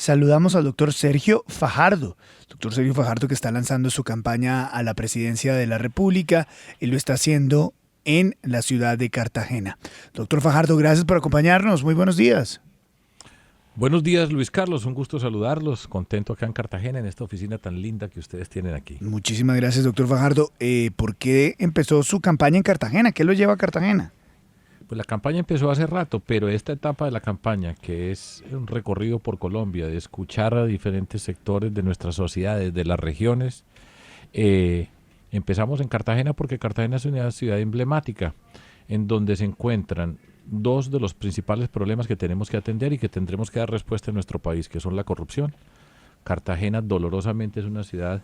saludamos al doctor Sergio Fajardo. Doctor Sergio Fajardo, que está lanzando su campaña a la presidencia de la República y lo está haciendo en la ciudad de Cartagena. Doctor Fajardo, gracias por acompañarnos. Muy buenos días. Buenos días, Luis Carlos. Un gusto saludarlos. Contento acá en Cartagena, en esta oficina tan linda que ustedes tienen aquí. Muchísimas gracias, doctor Fajardo. ¿Por qué empezó su campaña en Cartagena? ¿Qué lo lleva a Cartagena? Pues la campaña empezó hace rato, pero esta etapa de la campaña, que es un recorrido por Colombia, de escuchar a diferentes sectores de nuestras sociedades, de las regiones, empezamos en Cartagena porque Cartagena es una ciudad emblemática, en donde se encuentran dos de los principales problemas que tenemos que atender y que tendremos que dar respuesta en nuestro país, que son la corrupción. Cartagena dolorosamente es una ciudad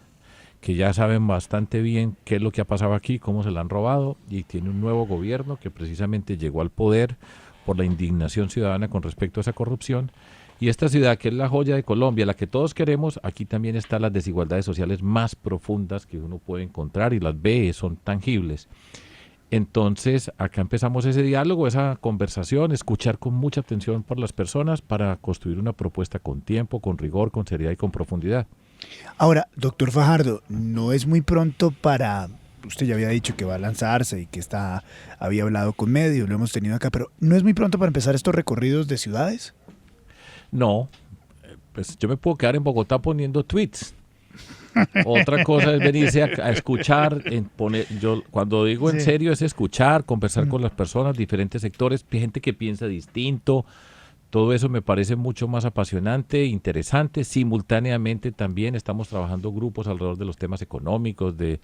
que ya saben bastante bien qué es lo que ha pasado aquí, cómo se la han robado, y tiene un nuevo gobierno que precisamente llegó al poder por la indignación ciudadana con respecto a esa corrupción. Y esta ciudad, que es la joya de Colombia, la que todos queremos, aquí también están las desigualdades sociales más profundas que uno puede encontrar y las ve, son tangibles. Entonces, acá empezamos ese diálogo, esa conversación, escuchar con mucha atención por las personas para construir una propuesta con tiempo, con rigor, con seriedad y con profundidad. Ahora, doctor Fajardo, no es muy pronto para... Usted ya había dicho que va a lanzarse y que había hablado con medios, lo hemos tenido acá, pero ¿no es muy pronto para empezar estos recorridos de ciudades? No, pues yo me puedo quedar en Bogotá poniendo tweets. Otra cosa es venirse a escuchar, cuando digo en serio es escuchar, conversar con las personas, diferentes sectores, gente que piensa distinto. Todo eso me parece mucho más apasionante, interesante. Simultáneamente también estamos trabajando grupos alrededor de los temas económicos, de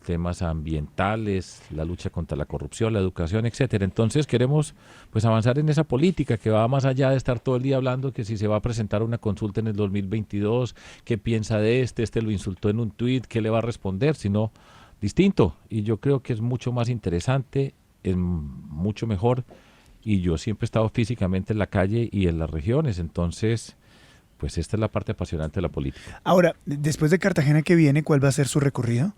temas ambientales, la lucha contra la corrupción, la educación, etcétera. Entonces queremos pues avanzar en esa política que va más allá de estar todo el día hablando que si se va a presentar una consulta en el 2022, qué piensa de este lo insultó en un tuit, qué le va a responder, sino distinto. Y yo creo que es mucho más interesante, es mucho mejor. Y yo siempre he estado físicamente en la calle y en las regiones, entonces pues esta es la parte apasionante de la política. Ahora, después de Cartagena, ¿qué viene? ¿Cuál va a ser su recorrido?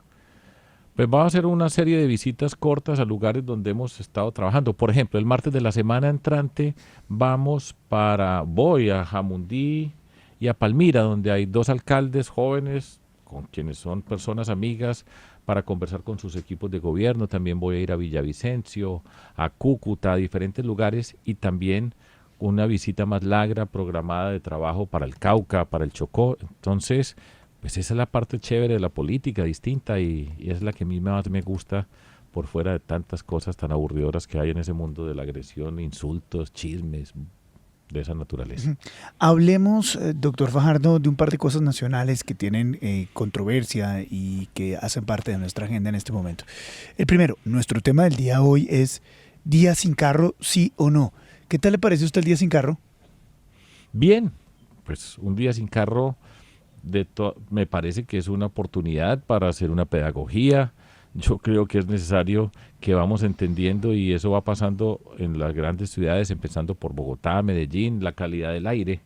Pues vamos a hacer una serie de visitas cortas a lugares donde hemos estado trabajando. Por ejemplo, el martes de la semana entrante voy a Jamundí y a Palmira, donde hay dos alcaldes jóvenes con quienes son personas amigas para conversar con sus equipos de gobierno. También voy a ir a Villavicencio, a Cúcuta, a diferentes lugares, y también una visita más larga programada de trabajo para el Cauca, para el Chocó. Entonces, pues esa es la parte chévere de la política, distinta, y es la que a mí más me gusta por fuera de tantas cosas tan aburridoras que hay en ese mundo de la agresión, insultos, chismes, de esa naturaleza. Hablemos, doctor Fajardo, de un par de cosas nacionales que tienen controversia y que hacen parte de nuestra agenda en este momento. El primero, nuestro tema del día hoy es día sin carro, sí o no. ¿Qué tal le parece a usted el día sin carro? Bien, pues un día sin carro me parece que es una oportunidad para hacer una pedagogía. Yo creo que es necesario que vamos entendiendo, y eso va pasando en las grandes ciudades, empezando por Bogotá, Medellín, la calidad del aire,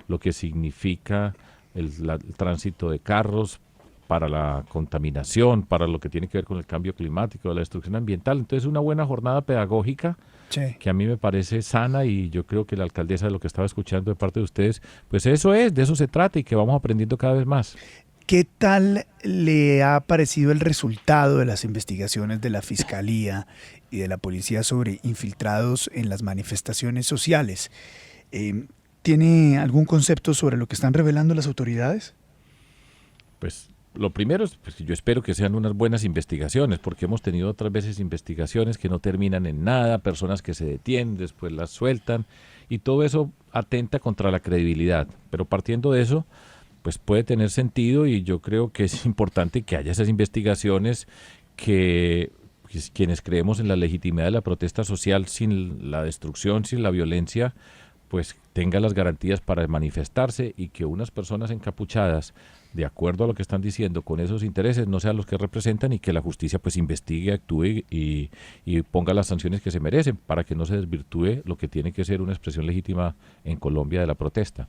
lo que significa el tránsito de carros para la contaminación, para lo que tiene que ver con el cambio climático, la destrucción ambiental. Entonces, una buena jornada pedagógica que a mí me parece sana, y yo creo que la alcaldesa, de lo que estaba escuchando de parte de ustedes, pues de eso se trata, y que vamos aprendiendo cada vez más. ¿Qué tal le ha parecido el resultado de las investigaciones de la Fiscalía y de la Policía sobre infiltrados en las manifestaciones sociales? ¿Tiene algún concepto sobre lo que están revelando las autoridades? Pues lo primero es, pues, yo espero que sean unas buenas investigaciones, porque hemos tenido otras veces investigaciones que no terminan en nada, personas que se detienen, después las sueltan, y todo eso atenta contra la credibilidad. Pero partiendo de eso, pues puede tener sentido, y yo creo que es importante que haya esas investigaciones, que quienes creemos en la legitimidad de la protesta social sin la destrucción, sin la violencia, pues tenga las garantías para manifestarse, y que unas personas encapuchadas, de acuerdo a lo que están diciendo, con esos intereses, no sean los que representan, y que la justicia pues investigue, actúe y ponga las sanciones que se merecen, para que no se desvirtúe lo que tiene que ser una expresión legítima en Colombia de la protesta.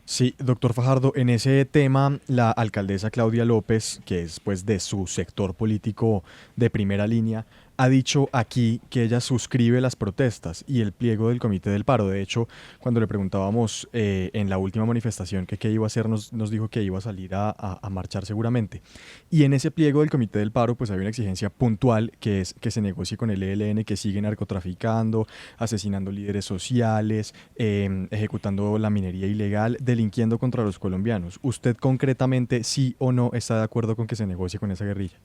Sí, doctor Fajardo, en ese tema la alcaldesa Claudia López, que es pues de su sector político de primera línea, ha dicho aquí que ella suscribe las protestas y el pliego del Comité del Paro. De hecho, cuando le preguntábamos en la última manifestación que qué iba a hacer, nos dijo que iba a salir a marchar seguramente. Y en ese pliego del Comité del Paro, pues hay una exigencia puntual que es que se negocie con el ELN, que sigue narcotraficando, asesinando líderes sociales, ejecutando la minería ilegal, delinquiendo contra los colombianos. ¿Usted concretamente sí o no está de acuerdo con que se negocie con esa guerrilla?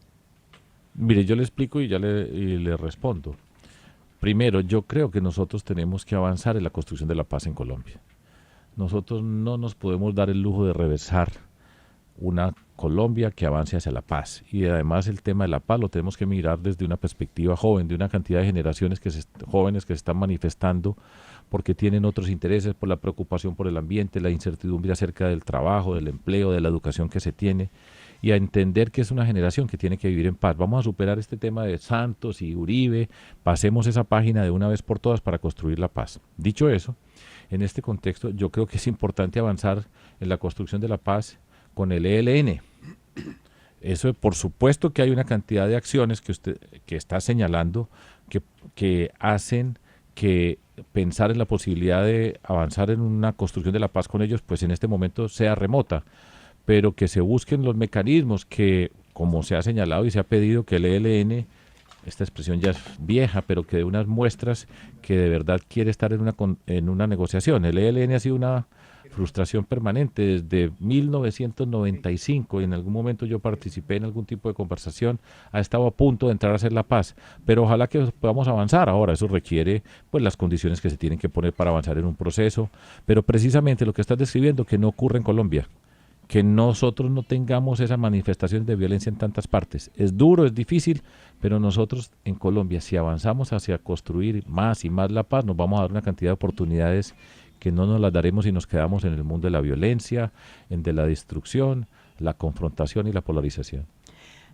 Mire, yo le explico y le respondo. Primero, yo creo que nosotros tenemos que avanzar en la construcción de la paz en Colombia. Nosotros no nos podemos dar el lujo de reversar una Colombia que avance hacia la paz. Y además el tema de la paz lo tenemos que mirar desde una perspectiva joven, de una cantidad de generaciones jóvenes que se están manifestando porque tienen otros intereses, por la preocupación por el ambiente, la incertidumbre acerca del trabajo, del empleo, de la educación que se tiene, y a entender que es una generación que tiene que vivir en paz. Vamos a superar este tema de Santos y Uribe, pasemos esa página de una vez por todas para construir la paz. Dicho eso, en este contexto yo creo que es importante avanzar en la construcción de la paz con el ELN. Eso, por supuesto que hay una cantidad de acciones que usted que está señalando que hacen que pensar en la posibilidad de avanzar en una construcción de la paz con ellos, pues en este momento sea remota, pero que se busquen los mecanismos que, como se ha señalado y se ha pedido, que el ELN, esta expresión ya es vieja, pero que dé unas muestras que de verdad quiere estar en una negociación. El ELN ha sido una frustración permanente desde 1995, y en algún momento yo participé en algún tipo de conversación, ha estado a punto de entrar a hacer la paz, pero ojalá que podamos avanzar. Ahora eso requiere pues las condiciones que se tienen que poner para avanzar en un proceso, pero precisamente lo que estás describiendo que no ocurre en Colombia, que nosotros no tengamos esas manifestaciones de violencia en tantas partes. Es duro, es difícil, pero nosotros en Colombia, si avanzamos hacia construir más y más la paz, nos vamos a dar una cantidad de oportunidades que no nos las daremos si nos quedamos en el mundo de la violencia, en de la destrucción, la confrontación y la polarización.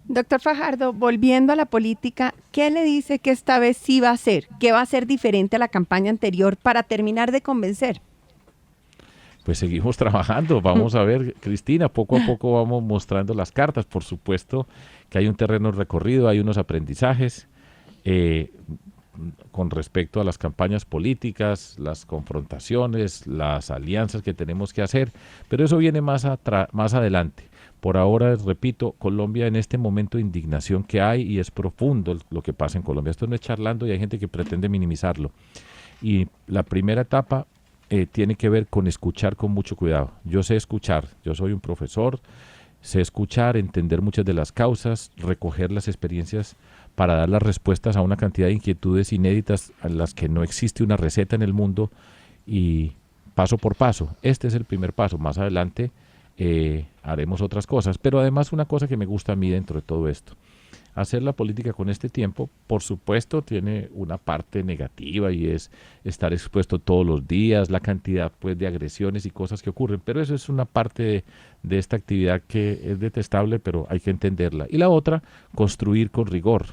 Doctor Fajardo, volviendo a la política, ¿qué le dice que esta vez sí va a hacer? ¿Qué va a ser diferente a la campaña anterior para terminar de convencer? Pues seguimos trabajando, vamos a ver, Cristina, poco a poco vamos mostrando las cartas. Por supuesto que hay un terreno recorrido, hay unos aprendizajes con respecto a las campañas políticas, las confrontaciones, las alianzas que tenemos que hacer, pero eso viene más adelante. Por ahora, repito, Colombia en este momento de indignación que hay, y es profundo lo que pasa en Colombia. Esto no es charlando y hay gente que pretende minimizarlo. Y la primera etapa tiene que ver con escuchar con mucho cuidado. Yo sé escuchar, yo soy un profesor, sé escuchar, entender muchas de las causas, recoger las experiencias para dar las respuestas a una cantidad de inquietudes inéditas a las que no existe una receta en el mundo, y paso por paso. Este es el primer paso. Más adelante haremos otras cosas, pero además una cosa que me gusta a mí dentro de todo esto. Hacer la política con este tiempo, por supuesto, tiene una parte negativa y es estar expuesto todos los días, la cantidad pues de agresiones y cosas que ocurren, pero eso es una parte de esta actividad que es detestable, pero hay que entenderla. Y la otra, construir con rigor,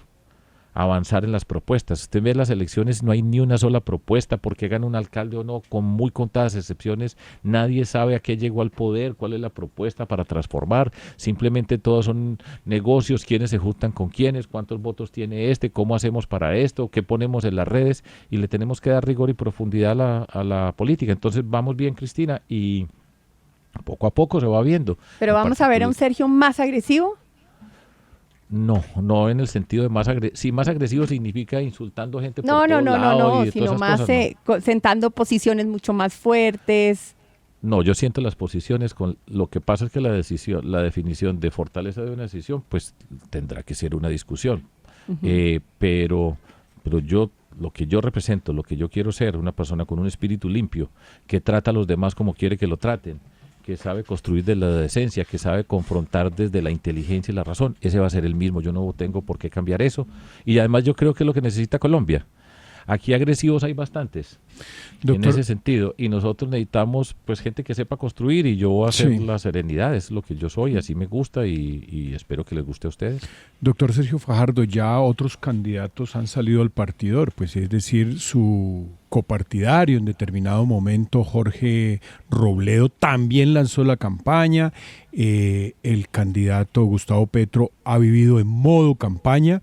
avanzar en las propuestas. Usted ve las elecciones, no hay ni una sola propuesta, porque gana un alcalde o no, con muy contadas excepciones, nadie sabe a qué llegó al poder, cuál es la propuesta para transformar, simplemente todos son negocios, quiénes se juntan con quiénes, cuántos votos tiene este, cómo hacemos para esto, qué ponemos en las redes, y le tenemos que dar rigor y profundidad a la política. Entonces vamos bien, Cristina, y poco a poco se va viendo. ¿Pero vamos a ver a un Sergio más agresivo? No en el sentido de más agresivo. Si más agresivo significa insultando gente por todos lados. No, sino más sentando posiciones mucho más fuertes. No, yo siento las posiciones. Lo que pasa es que la definición de fortaleza de una decisión, pues tendrá que ser una discusión. Uh-huh. Pero lo que yo represento, lo que yo quiero ser, una persona con un espíritu limpio, que trata a los demás como quiere que lo traten, que sabe construir desde la decencia, que sabe confrontar desde la inteligencia y la razón, ese va a ser el mismo. Yo no tengo por qué cambiar eso. Y además yo creo que es lo que necesita Colombia. Aquí agresivos hay bastantes, doctor, en ese sentido, y nosotros necesitamos pues gente que sepa construir, y yo voy a hacer la serenidad, es lo que yo soy, así me gusta, y espero que les guste a ustedes. Doctor Sergio Fajardo, ya otros candidatos han salido al partidor, pues es decir, su copartidario en determinado momento, Jorge Robledo, también lanzó la campaña. El candidato Gustavo Petro ha vivido en modo campaña,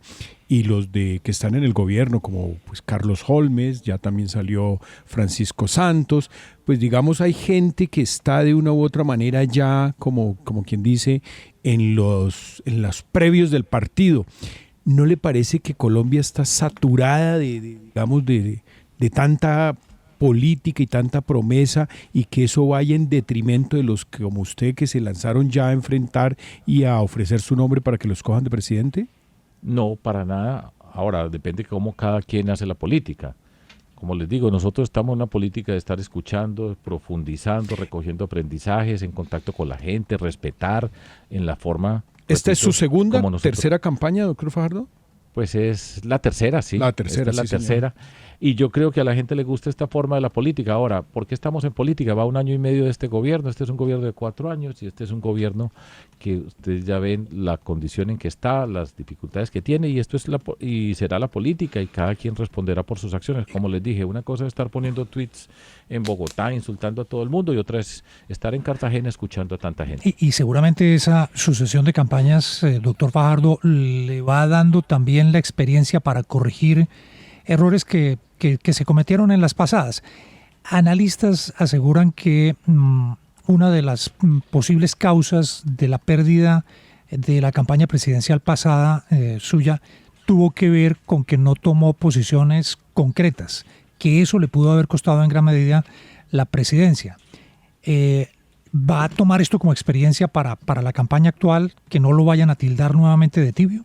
y los de que están en el gobierno, como pues Carlos Holmes, ya también salió Francisco Santos, pues digamos hay gente que está de una u otra manera ya, como quien dice, en los previos del partido. ¿No le parece que Colombia está saturada de tanta política y tanta promesa y que eso vaya en detrimento de los que, como usted, que se lanzaron ya a enfrentar y a ofrecer su nombre para que los cojan de presidente? No, para nada. Ahora, depende cómo cada quien hace la política. Como les digo, nosotros estamos en una política de estar escuchando, profundizando, recogiendo aprendizajes, en contacto con la gente, respetar en la forma... ¿Esta es su segunda, tercera campaña, doctor Fajardo? Pues es la tercera, sí. La tercera, Esta es sí, la tercera. Y yo creo que a la gente le gusta esta forma de la política. Ahora, ¿por qué estamos en política? Va 1 año y medio de este gobierno. Este es un gobierno de 4 años y este es un gobierno que ustedes ya ven la condición en que está, las dificultades que tiene, y esto es y será la política, y cada quien responderá por sus acciones. Como les dije, una cosa es estar poniendo tweets en Bogotá insultando a todo el mundo y otra es estar en Cartagena escuchando a tanta gente. Y seguramente esa sucesión de campañas, doctor Fajardo, le va dando también la experiencia para corregir errores que se cometieron en las pasadas. Analistas aseguran que una de las posibles causas de la pérdida de la campaña presidencial pasada suya tuvo que ver con que no tomó posiciones concretas, que eso le pudo haber costado en gran medida la presidencia. ¿Va a tomar esto como experiencia para la campaña actual, que no lo vayan a tildar nuevamente de tibio?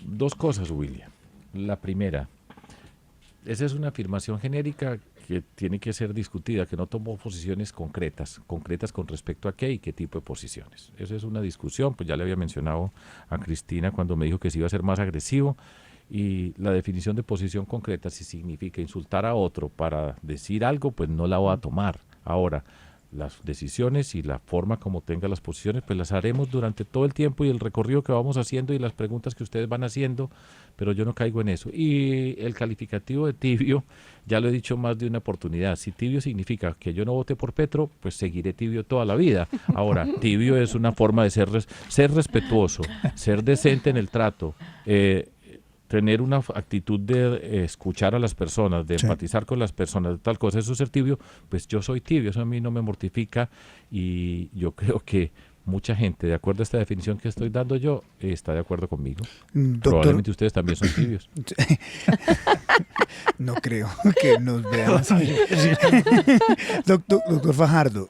2 cosas, William. La primera, esa es una afirmación genérica que tiene que ser discutida, que no tomó posiciones concretas con respecto a qué y qué tipo de posiciones. Esa es una discusión, pues ya le había mencionado a Cristina cuando me dijo que se iba a ser más agresivo, y la definición de posición concreta, si significa insultar a otro para decir algo, pues no la va a tomar. Ahora, las decisiones y la forma como tenga las posiciones, pues las haremos durante todo el tiempo y el recorrido que vamos haciendo y las preguntas que ustedes van haciendo, pero yo no caigo en eso. Y el calificativo de tibio, ya lo he dicho más de una oportunidad, si tibio significa que yo no vote por Petro, pues seguiré tibio toda la vida. Ahora, tibio es una forma de ser respetuoso, ser decente en el trato, tener una actitud de escuchar a las personas, de empatizar con las personas, de tal cosa, eso es ser tibio, pues yo soy tibio, eso a mí no me mortifica, y yo creo que mucha gente, de acuerdo a esta definición que estoy dando yo, está de acuerdo conmigo. Doctor, probablemente ustedes también son tibios. No creo que nos vean así. Doctor Fajardo,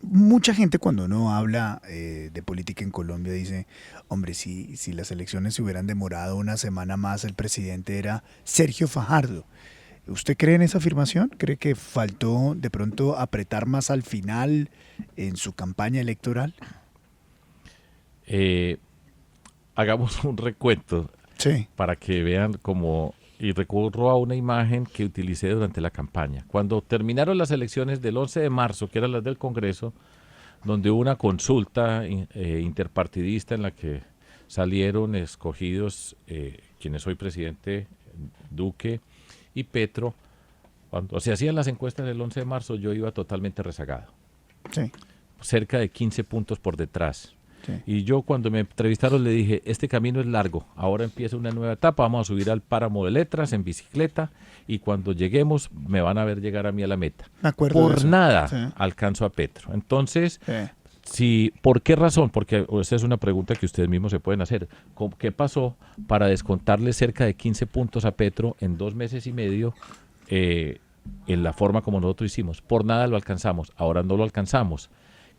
mucha gente cuando uno habla de política en Colombia dice, hombre, si las elecciones se hubieran demorado 1 semana más, el presidente era Sergio Fajardo. ¿Usted cree en esa afirmación? ¿Cree que faltó de pronto apretar más al final en su campaña electoral? Hagamos un recuento para que vean cómo... Y recurro a una imagen que utilicé durante la campaña. Cuando terminaron las elecciones del 11 de marzo, que eran las del Congreso, donde hubo una consulta interpartidista en la que salieron escogidos quienes hoy presidente, Duque y Petro, cuando se hacían las encuestas del 11 de marzo, yo iba totalmente rezagado. Sí. Cerca de 15 puntos por detrás. Sí. Y yo cuando me entrevistaron le dije, este camino es largo, ahora empieza una nueva etapa, vamos a subir al páramo de letras en bicicleta y cuando lleguemos me van a ver llegar a mí a la meta. Me acuerdo Por de eso. nada alcanzo a Petro. Entonces, ¿por qué razón? Porque esa es una pregunta que ustedes mismos se pueden hacer. ¿Qué pasó para descontarle cerca de 15 puntos a Petro en 2 meses y medio en la forma como nosotros hicimos? Por nada lo alcanzamos, ahora no lo alcanzamos.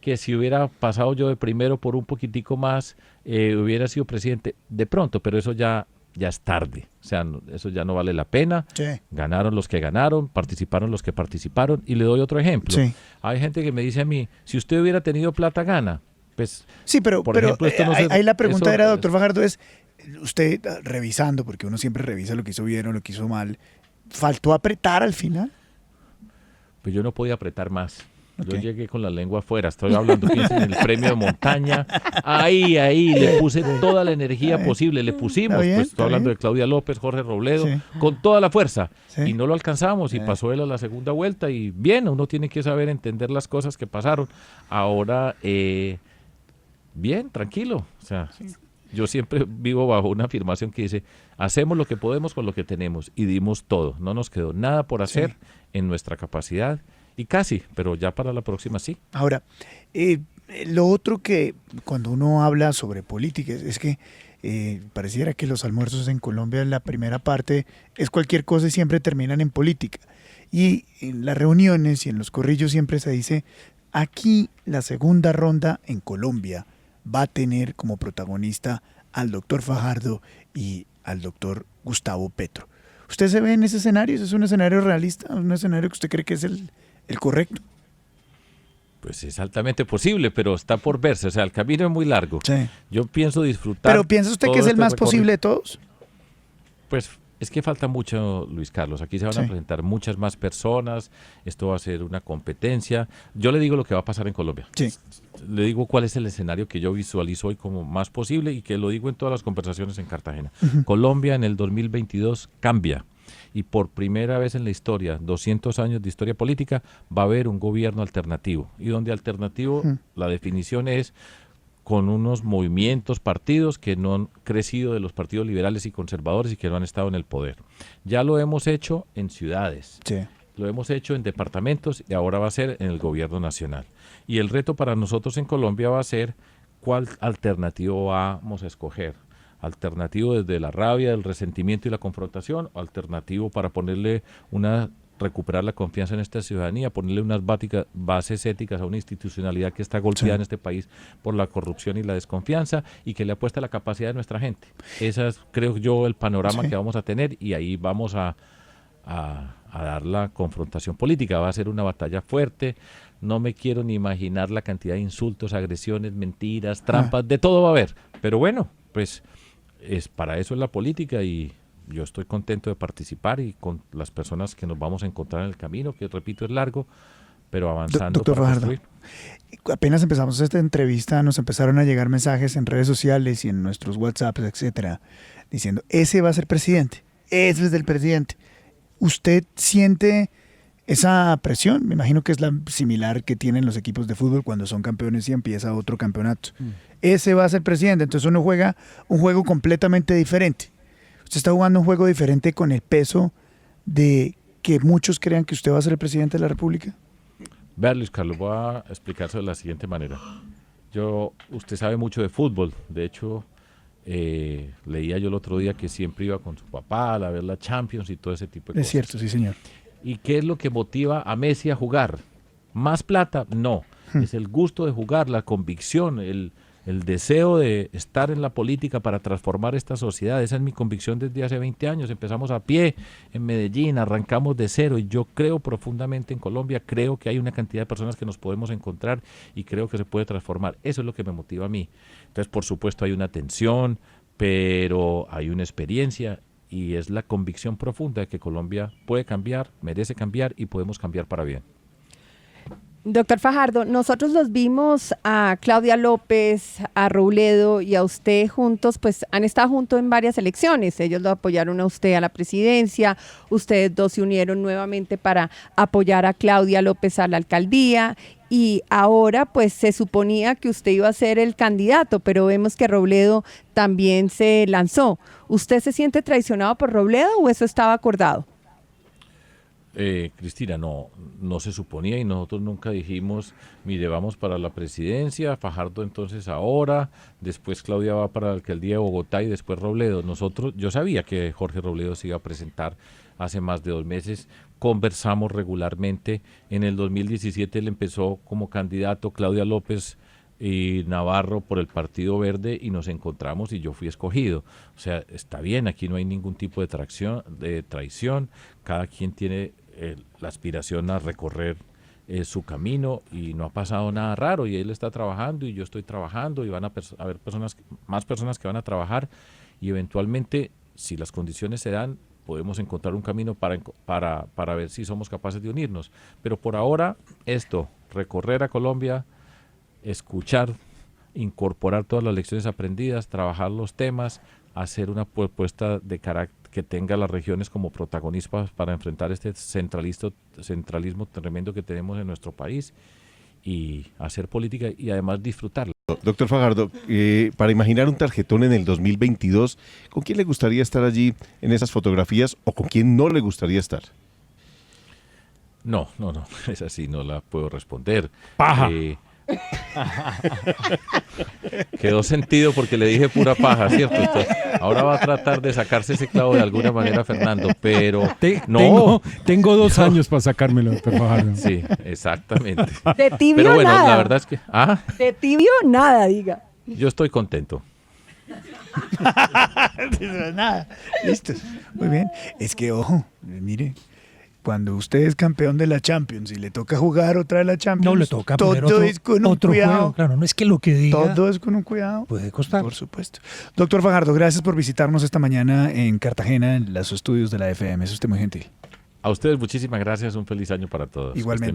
Que si hubiera pasado yo de primero por un poquitico más, hubiera sido presidente de pronto, pero eso ya es tarde. O sea, eso ya no vale la pena. Sí. Ganaron los que ganaron, participaron los que participaron. Y le doy otro ejemplo. Sí. Hay gente que me dice a mí, si usted hubiera tenido plata, gana. Pues, sí, pero ejemplo, esto no ahí la pregunta eso, era, doctor Fajardo, es, usted revisando, porque uno siempre revisa lo que hizo bien o lo que hizo mal, ¿faltó apretar al final? Pues yo no podía apretar más. Yo Okay. llegué con la lengua afuera, estoy hablando, piensen en el premio de montaña, ahí, le puse toda la energía posible, le pusimos, Está bien, pues está estoy hablando bien. de Claudia López, Jorge Robledo, Sí. con toda la fuerza, Sí. y no lo alcanzamos, y pasó él a la segunda vuelta, y bien, uno tiene que saber entender las cosas que pasaron. Ahora, bien, tranquilo, o sea... Yo siempre vivo bajo una afirmación que dice, hacemos lo que podemos con lo que tenemos y dimos todo. No nos quedó nada por hacer en nuestra capacidad y casi, pero ya para la próxima sí. Ahora, lo otro que cuando uno habla sobre política es que pareciera que los almuerzos en Colombia en la primera parte es cualquier cosa y siempre terminan en política. Y en las reuniones y en los corrillos siempre se dice, aquí la segunda ronda en Colombia va a tener como protagonista al doctor Fajardo y al doctor Gustavo Petro. ¿Usted se ve en ese escenario? ¿Es un escenario realista? ¿Un escenario que usted cree que es el correcto? Pues es altamente posible, pero está por verse. O sea, el camino es muy largo. Sí. Yo pienso disfrutar. ¿Pero piensa usted que es el más posible de todos? Pues es que falta mucho, Luis Carlos. Aquí se van a presentar muchas más personas. Esto va a ser una competencia. Yo le digo lo que va a pasar en Colombia. Sí. Le digo cuál es el escenario que yo visualizo hoy como más posible y que lo digo en todas las conversaciones en Cartagena. Colombia en el 2022 cambia. Y por primera vez en la historia, 200 años de historia política, va a haber un gobierno alternativo. Y donde alternativo, la definición es con unos movimientos, partidos que no han crecido de los partidos liberales y conservadores y que no han estado en el poder. Ya lo hemos hecho en ciudades, lo hemos hecho en departamentos y ahora va a ser en el gobierno nacional. Y el reto para nosotros en Colombia va a ser cuál alternativo vamos a escoger. Alternativo desde la rabia, el resentimiento y la confrontación, o alternativo para recuperar la confianza en esta ciudadanía, ponerle unas bases éticas a una institucionalidad que está golpeada en este país por la corrupción y la desconfianza y que le apuesta a la capacidad de nuestra gente. Ese es, creo yo, el panorama que vamos a tener y ahí vamos a dar la confrontación política. Va a ser una batalla fuerte. No me quiero ni imaginar la cantidad de insultos, agresiones, mentiras, trampas, de todo va a haber. Pero bueno, pues para eso es la política y yo estoy contento de participar y con las personas que nos vamos a encontrar en el camino, que repito es largo, pero avanzando. Doctor Fajardo, apenas empezamos esta entrevista, nos empezaron a llegar mensajes en redes sociales y en nuestros WhatsApps, etcétera, diciendo, ese va a ser presidente, ese es el presidente. ¿Usted siente esa presión? Me imagino que es la similar que tienen los equipos de fútbol cuando son campeones y empieza otro campeonato. Ese va a ser presidente, entonces uno juega un juego completamente diferente. Usted está jugando un juego diferente con el peso de que muchos crean que usted va a ser el presidente de la República. Vea, Luis Carlos, voy a explicarse de la siguiente manera. Usted sabe mucho de fútbol, de hecho, leía yo el otro día que siempre iba con su papá a ver la Champions y todo ese tipo de cosas. Es cierto, sí señor. ¿Y qué es lo que motiva a Messi a jugar? ¿Más plata? No. Es el gusto de jugar, la convicción, el deseo de estar en la política para transformar esta sociedad. Esa es mi convicción desde hace 20 años. Empezamos a pie en Medellín, arrancamos de cero y yo creo profundamente en Colombia, creo que hay una cantidad de personas que nos podemos encontrar y creo que se puede transformar. Eso es lo que me motiva a mí. Entonces, por supuesto, hay una tensión, pero hay una experiencia y es la convicción profunda de que Colombia puede cambiar, merece cambiar y podemos cambiar para bien. Doctor Fajardo, nosotros los vimos a Claudia López, a Robledo y a usted juntos, pues han estado juntos en varias elecciones. Ellos lo apoyaron a usted a la presidencia, ustedes dos se unieron nuevamente para apoyar a Claudia López a la alcaldía y ahora pues se suponía que usted iba a ser el candidato, pero vemos que Robledo también se lanzó. ¿Usted se siente traicionado por Robledo o eso estaba acordado? Cristina, no se suponía y nosotros nunca dijimos, mire, vamos para la presidencia, Fajardo entonces ahora, después Claudia va para la alcaldía de Bogotá y después Robledo. Yo sabía que Jorge Robledo se iba a presentar hace más de 2 meses, conversamos regularmente, en el 2017 él empezó como candidato, Claudia López y Navarro por el Partido Verde y nos encontramos y yo fui escogido. O sea, está bien, aquí no hay ningún tipo de traición, cada quien tiene la aspiración a recorrer su camino y no ha pasado nada raro y él está trabajando y yo estoy trabajando y van a haber más personas que van a trabajar y eventualmente, si las condiciones se dan, podemos encontrar un camino para ver si somos capaces de unirnos. Pero por ahora, recorrer a Colombia, escuchar, incorporar todas las lecciones aprendidas, trabajar los temas, hacer una propuesta de carácter que tenga las regiones como protagonistas para enfrentar este centralismo tremendo que tenemos en nuestro país y hacer política y además disfrutarla. Doctor Fajardo, para imaginar un tarjetón en el 2022, ¿con quién le gustaría estar allí en esas fotografías o con quién no le gustaría estar? No, esa sí no la puedo responder. Paja. Quedó sentido porque le dije pura paja, ¿cierto? Entonces, ahora va a tratar de sacarse ese clavo de alguna manera, Fernando, pero no. Tengo 2 años para sacármelo, doctor Fajardo. Sí, exactamente. De tibio Pero bueno, nada. la verdad es que De tibio nada, diga. yo estoy contento. Nada, listo. Muy bien. Es que, ojo, mire, cuando usted es campeón de la Champions y le toca jugar otra de la Champions, No le toca todo poner otro, es con un otro cuidado. juego. Claro, no es que lo que diga Todo es con un cuidado. puede costar. Por supuesto. Doctor Fajardo, gracias por visitarnos esta mañana en Cartagena, en los estudios de la FM. Es usted muy gentil. A ustedes muchísimas gracias, un feliz año para todos. Igualmente.